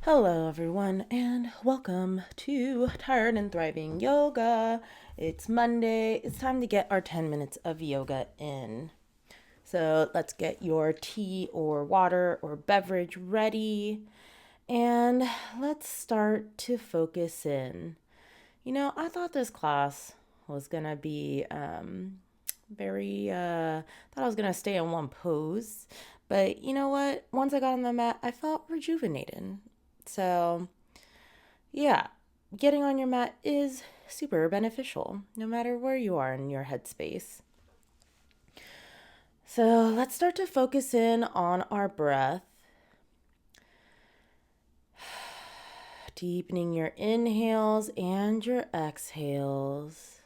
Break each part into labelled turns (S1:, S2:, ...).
S1: Hello, everyone, and welcome to Tired and Thriving Yoga. It's Monday. It's time to get our 10 minutes of yoga in. So let's get your tea or water or beverage ready, and let's start to focus in. I thought this class was gonna be thought I was gonna stay in one pose, but you know what? Once I got on the mat, I felt rejuvenated. So, yeah, getting on your mat is super beneficial no matter where you are in your headspace. So, let's start to focus in on our breath, deepening your inhales and your exhales,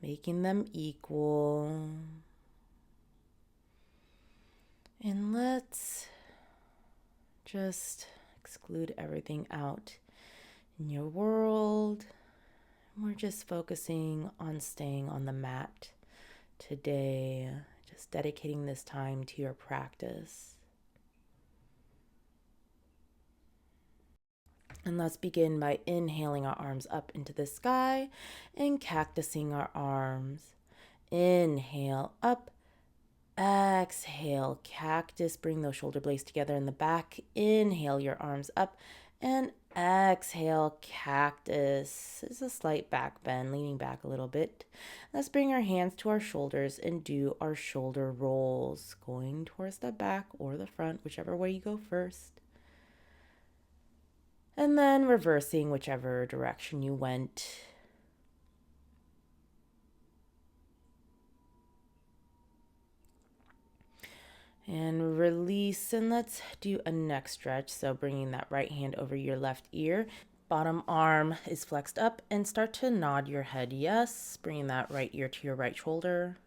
S1: making them equal. And let's just exclude everything out in your world. We're just focusing on staying on the mat today, just dedicating this time to your practice. And let's begin by inhaling our arms up into the sky and cactusing our arms. Inhale up, exhale, cactus. Bring those shoulder blades together in the back. Inhale your arms up and exhale, cactus. This is a slight back bend, leaning back a little bit. Let's bring our hands to our shoulders and do our shoulder rolls, going towards the back or the front, whichever way you go first. And then reversing whichever direction you went. And release, and let's do a neck stretch. So bringing that right hand over your left ear. Bottom arm is flexed up, and start to nod your head yes, bringing that right ear to your right shoulder.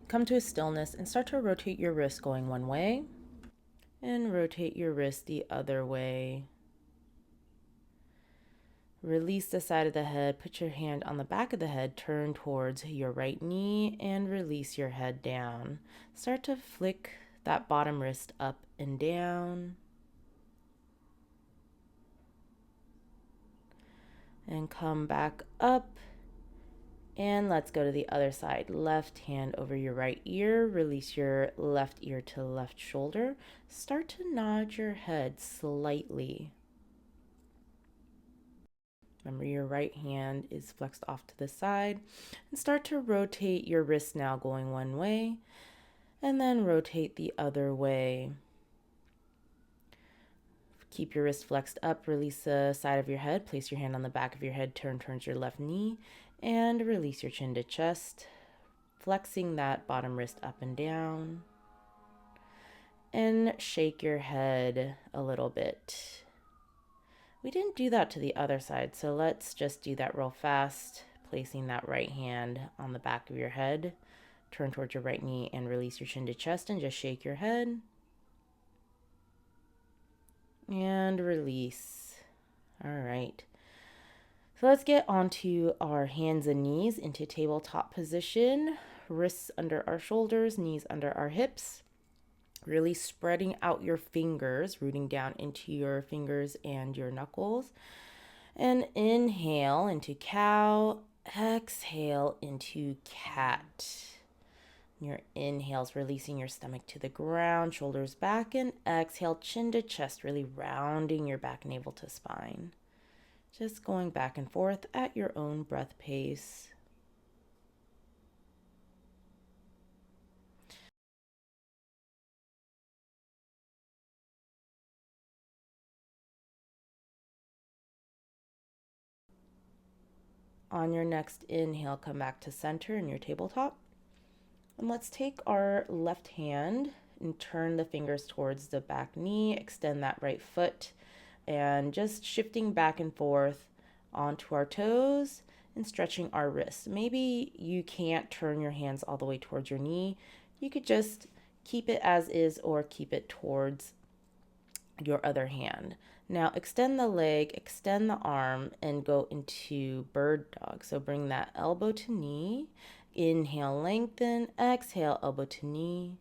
S1: Come to a stillness and start to rotate your wrist going one way and rotate your wrist the other way. Release the side of the head, put your hand on the back of the head, turn towards your right knee, and release your head down. Start to flick that bottom wrist up and down. And come back up. And let's go to the other side. Left hand over your right ear. Release your left ear to left shoulder. Start to nod your head slightly. Remember, your right hand is flexed off to the side. And start to rotate your wrist now going one way. And then rotate the other way. Keep your wrist flexed up. Release the side of your head. Place your hand on the back of your head. Turn towards your left knee. And release your chin to chest. Flexing that bottom wrist up and down. And shake your head a little bit. We didn't do that to the other side, so let's just do that real fast. Placing that right hand on the back of your head. Turn towards your right knee and release your chin to chest and just shake your head. And release. All right. So let's get onto our hands and knees into tabletop position. Wrists under our shoulders, knees under our hips. Really spreading out your fingers, rooting down into your fingers and your knuckles. And inhale into cow, exhale into cat. Your inhales, releasing your stomach to the ground, shoulders back, and exhale, chin to chest, really rounding your back, navel to spine. Just going back and forth at your own breath pace. On your next inhale, come back to center in your tabletop. And let's take our left hand and turn the fingers towards the back knee, extend that right foot, and just shifting back and forth onto our toes and stretching our wrists. Maybe you can't turn your hands all the way towards your knee. You could just keep it as is or keep it towards your other hand. Now extend the leg, extend the arm, and go into bird dog. So bring that elbow to knee. Inhale, lengthen. Exhale, elbow to knee.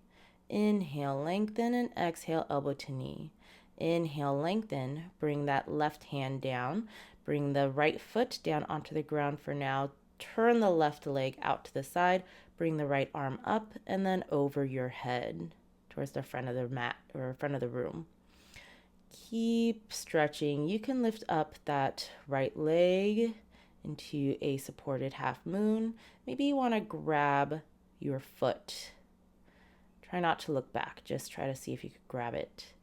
S1: Inhale, lengthen, and exhale, elbow to knee. Inhale, lengthen, bring that left hand down. Bring the right foot down onto the ground for now. Turn the left leg out to the side. Bring the right arm up and then over your head towards the front of the mat or front of the room. Keep stretching. You can lift up that right leg into a supported half moon. Maybe you want to grab your foot. Try not to look back. Just try to see if you could grab it.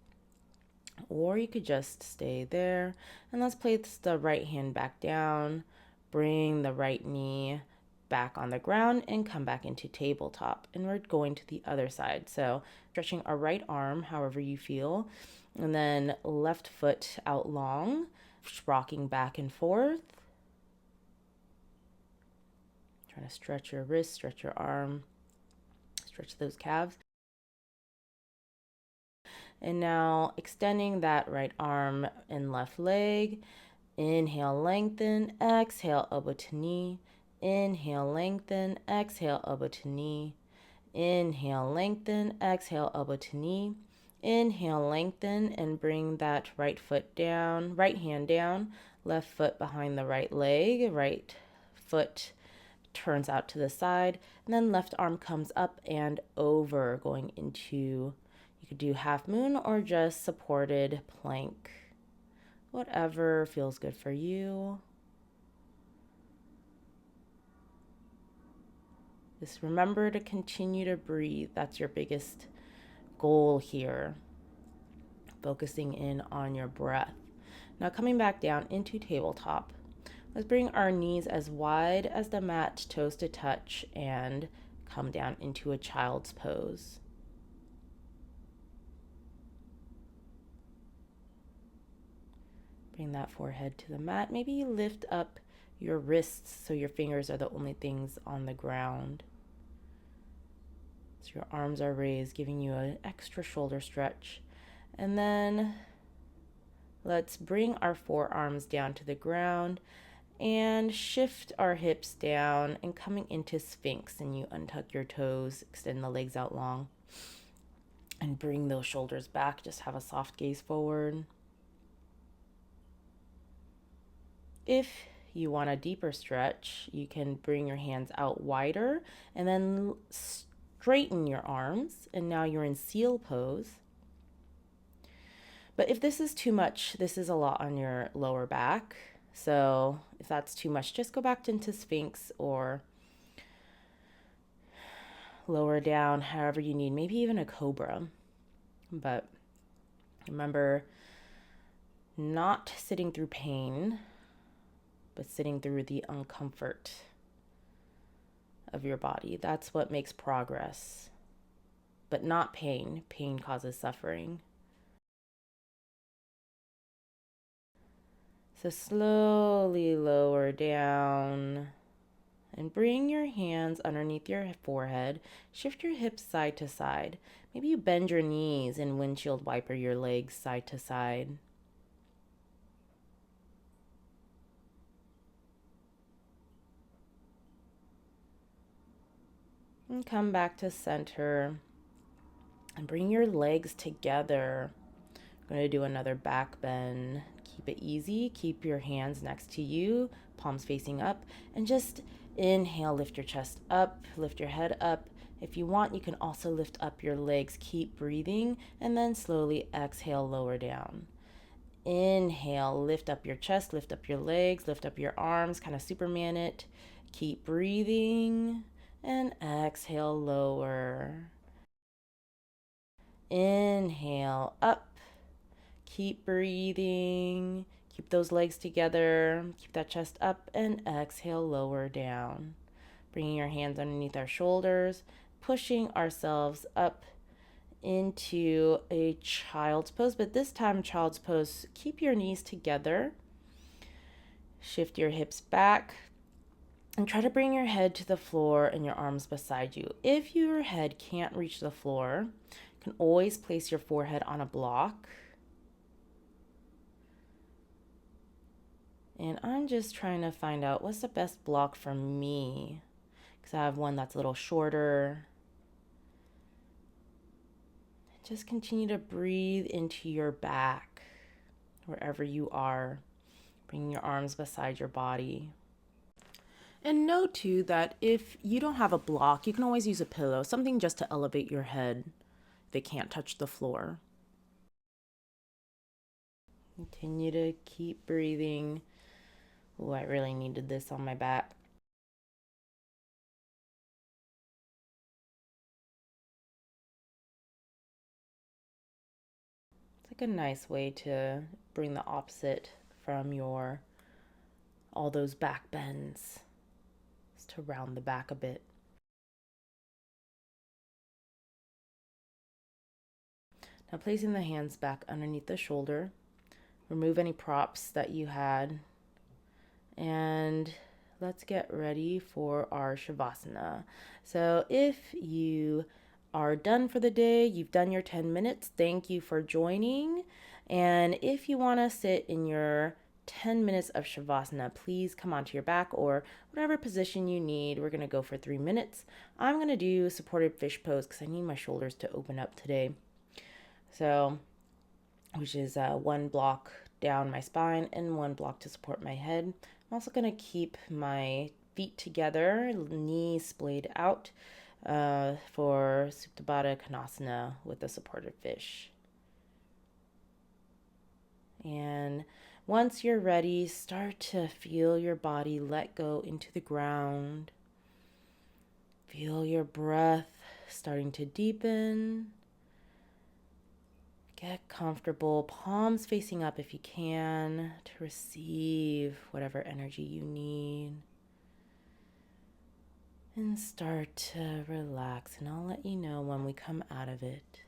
S1: Or you could just stay there. And let's place the right hand back down. Bring the right knee back on the ground and come back into tabletop. And we're going to the other side. So stretching our right arm however you feel. And then left foot out long, rocking back and forth. Trying to stretch your wrist, stretch your arm, stretch those calves. And now extending that right arm and left leg. Inhale, lengthen, exhale, elbow to knee. Inhale, lengthen, exhale, elbow to knee. Inhale, lengthen, exhale, elbow to knee. Inhale, lengthen, and bring that right foot down, right hand down, left foot behind the right leg, right foot turns out to the side, and then left arm comes up and over, going into, you could do half moon or just supported plank. Whatever feels good for you. Just remember to continue to breathe. That's your biggest goal here. Focusing in on your breath. Now coming back down into tabletop. Let's bring our knees as wide as the mat, toes to touch, and come down into a child's pose. Bring that forehead to the mat. Maybe you lift up your wrists so your fingers are the only things on the ground. So your arms are raised, giving you an extra shoulder stretch. And then let's bring our forearms down to the ground and shift our hips down and coming into Sphinx. And you untuck your toes, extend the legs out long, and bring those shoulders back. Just have a soft gaze forward. If you want a deeper stretch, you can bring your hands out wider and then straighten your arms. And now you're in seal pose. But if this is too much, this is a lot on your lower back. So if that's too much, just go back into Sphinx or lower down, however you need, maybe even a cobra. But remember, not sitting through pain, but sitting through the uncomfort of your body. That's what makes progress, but not pain. Pain causes suffering. So slowly lower down and bring your hands underneath your forehead. Shift your hips side to side. Maybe you bend your knees and windshield wiper your legs side to side. And come back to center and bring your legs together. I'm going to do another back bend. Keep it easy. Keep your hands next to you, palms facing up, and just inhale, lift your chest up, lift your head up. If you want, you can also lift up your legs. Keep breathing, and then slowly exhale, lower down. Inhale, lift up your chest, lift up your legs, lift up your arms, kind of Superman it. Keep breathing, and exhale, lower. Inhale, up. Keep breathing. Keep those legs together. Keep that chest up and exhale, lower down. Bringing your hands underneath our shoulders, pushing ourselves up into a child's pose. But this time, child's pose, keep your knees together. Shift your hips back and try to bring your head to the floor and your arms beside you. If your head can't reach the floor, you can always place your forehead on a block. And I'm just trying to find out what's the best block for me, because I have one that's a little shorter. Just continue to breathe into your back, wherever you are, bringing your arms beside your body. And know too that if you don't have a block, you can always use a pillow, something just to elevate your head if it can't touch the floor. Continue to keep breathing. Oh, I really needed this on my back. It's like a nice way to bring the opposite from your all those back bends, just to round the back a bit. Now placing the hands back underneath the shoulder, remove any props that you had, and let's get ready for our Shavasana. So if you are done for the day, you've done your 10 minutes, thank you for joining. And if you want to sit in your 10 minutes of Shavasana, please come onto your back or whatever position you need. We're going to go for 3 minutes. I'm going to do supported fish pose because I need my shoulders to open up today. So, which is one block down my spine and one block to support my head. I'm also going to keep my feet together, knees splayed out for Supta Baddha Konasana with the supported fish. And once you're ready, start to feel your body let go into the ground. Feel your breath starting to deepen. Get comfortable, palms facing up if you can, to receive whatever energy you need. And start to relax, and I'll let you know when we come out of it.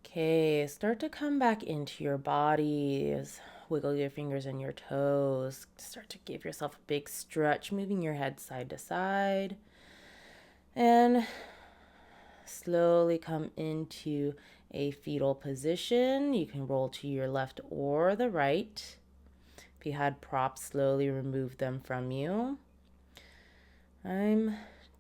S1: Okay, start to come back into your bodies. Wiggle your fingers and your toes. Start to give yourself a big stretch, moving your head side to side. And slowly come into a fetal position. You can roll to your left or the right. If you had props, slowly remove them from you. I'm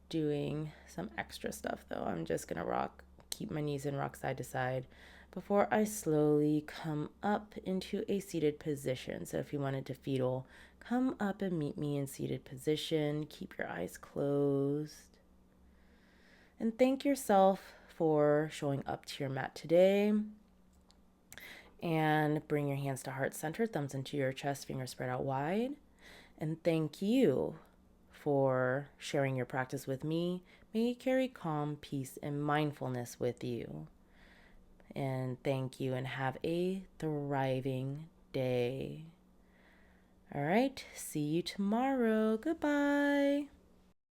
S1: doing some extra stuff though. I'm just gonna keep my knees in, rock side to side before I slowly come up into a seated position. So if you wanted to fetal, come up and meet me in seated position. Keep your eyes closed. And thank yourself for showing up to your mat today. And bring your hands to heart center, thumbs into your chest, fingers spread out wide. And thank you for sharing your practice with me. May you carry calm, peace, and mindfulness with you. And thank you and have a thriving day. All right, see you tomorrow. Goodbye.